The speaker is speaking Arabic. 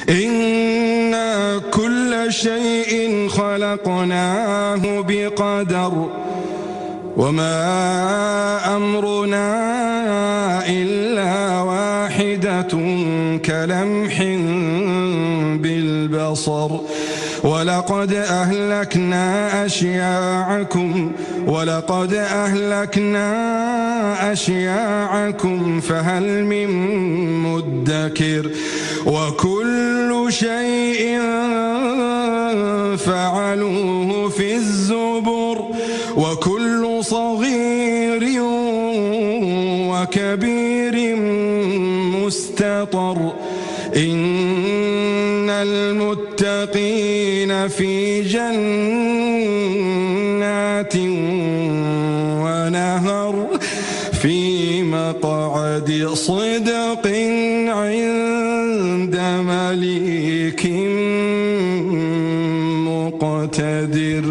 إنا كل شيء خلقناه بقدر وما أمرنا إلا واحدة كلمح بالبصر ولقد أهلكنا أشياعكم فهل من مدكر وكل شيء فعلوه في الزبر وكل صغير وكبير مستطر إن المتقين في جنات ونهر في مقعد صدق عند مليك مقتدر.